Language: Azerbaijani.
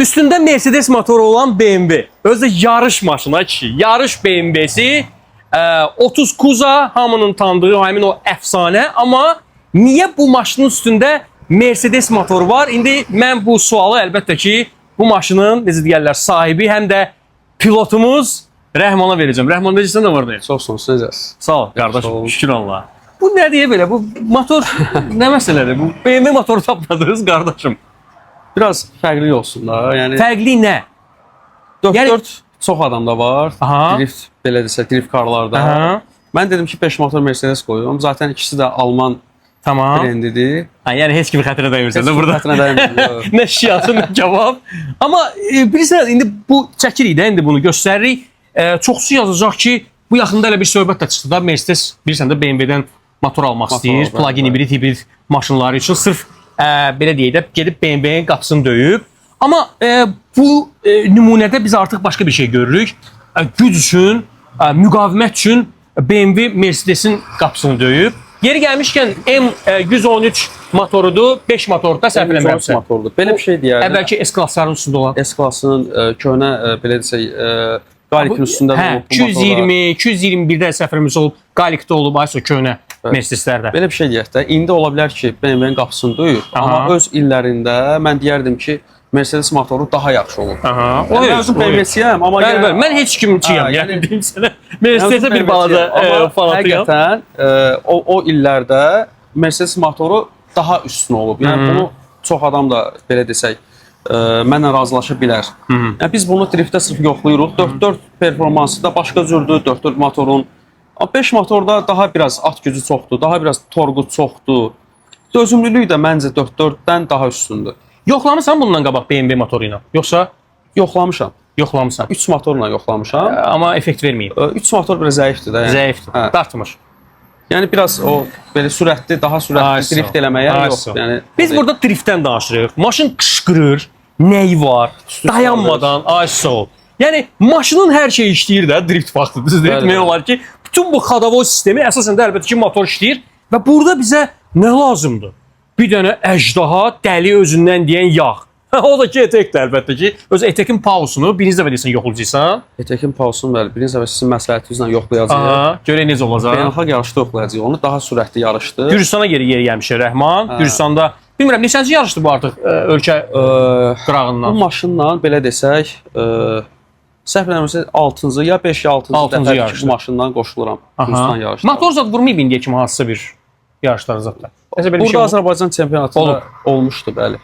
Üstündə Mercedes motoru olan BMW. Özü yarış maşını ki, yarış BMW-si 30 Kuza hamının tanıdığı həmin o əfsanə. Amma niyə bu maşının üstündə Mercedes motoru var? İndi mən bu sualı əlbəttə ki, bu maşının necə deyirlər sahibi, həm də pilotumuz Rəhmana verəcəm. Rəhman necəsən də var deyil? Çox sağ olun, necəsiz? Sağ ol qardaşım, şükür Allah. Bu nə deyə belə? Bu motor nə məsələdir? Bu BMW motoru tapmadınız qardaşım. Biraz fərqli olsun da. Yəni Fərqli nə? 4-4 çox adamda var. Aha. Drift, belə desə, drift karlarda. Aha. Mən dedim ki, 5 motor Mercedes qoyuyorum. Zaten ikisi də Alman Tamam. brendidir. Ha, yəni heç kimi xətrə dəymirsən də burada. Xətrinə dəymirəm. Nə şiası, nə cavab. Amma bilirsən, indi bu çəkirik də, indi bunu göstəririk. Çoxsu yazacaq ki, bu yaxında elə bir söhbət də çıxdı da, Mercedes bilirsən də BMW-dən motor almaq istəyir. Plug-in hibrid maşınları üçün sırf belə deyək də, gedib BMW-nin qapısını döyüb. Amma bu nümunədə biz artıq başqa bir şey görürük. Güc üçün, müqavimət üçün BMW Mercedesin qapısını döyüb. Yeri gəlmişkən M113 motorudur, 5 motorda səhv eləmirəmsə. motordur. Belə bir şey deyərdim. Əvvəlki S-klassların üstündə olan. S-klassının köhnə, belə desək, Qalikin üstündə hə, 220, 221-də səfərimiz olub, Qalikdə olub, ayso köhnə Mercedeslərdə. Belə bir şey deyək də, indi ola bilər ki, BMW-nin qapısını döyür, amma öz illərində mən deyərdim ki, Mercedes motoru daha yaxşı olur. Mən özüm BMW-siyəm, amma mən heç kimçiyəm, yəni deyim sənə. Mercedes-ə bir balaca fanatıyam. Həqiqətən o illərdə Mercedes motoru daha üstün olub. Yəni bunu çox adam da belə desək, mənlə razılaşa bilər. Yəni biz bunu driftdə sırf yoxlayırıq. 4-4 performansı da başqa cürdür, 4-4 motorun. 5 motorda daha biraz at gücü çoxdur, daha biraz torqu çoxdur. Dözümlülük də məncə 4-4-dən daha üstündür. Yoxlamısan bundan qabaq BMW motoru ilə? Yoxsa yoxlamışam. Yoxlamısan. 3 motorla yoxlamışam. Amma effekt verməyib. 3 motor biraz zəifdir də. Yəni. Zəifdir. Dartmır. Yəni biraz o belə sürətli, daha sürətli drift eləməyə yox. Yəni biz burada driftdən danışırıq. Maşın qışqırır, nəyi var? Dayanmadan, ISO. Yəni maşının hər şeyi işləyir də drift vaxtı. Düzdür? Demək olar ki, bütün bu xadavoy sistemi əsasən də əlbəttə ki, motor işləyir və burada bizə nə lazımdır? Bir dənə əjdaha, dəli özündən deyən yağ. O da ki, etekdir əlbəttə ki. Öz etekin pausunu birinci dəfə deyirsən yoxlayacaqsan. Etekin pausunu bəli, birinci dəfə sizin məsləhətinizlə yoxlayacağıq. Aha, görək necə olacaq. Beynəlxalq yarışda yoxlayacağıq onu, daha sürətli yarışdır. Gürcüstana yeri gəlmişik Rəhman. Gürcüstanda bilmirəm neçənci yarışdır bu artıq ölkə qırağından. Bu maşınla belə desək, səhv eləmirəmsə 6-cı ya 5 ya 6-cı dəfə bu maşından qoşuluram Gürcüstan yarışına. Motor zad vurmayıb indiyə kimi hansısa bir yarışlar zad da. Burada Azərbaycan çempionatında olmuşdu, bəli.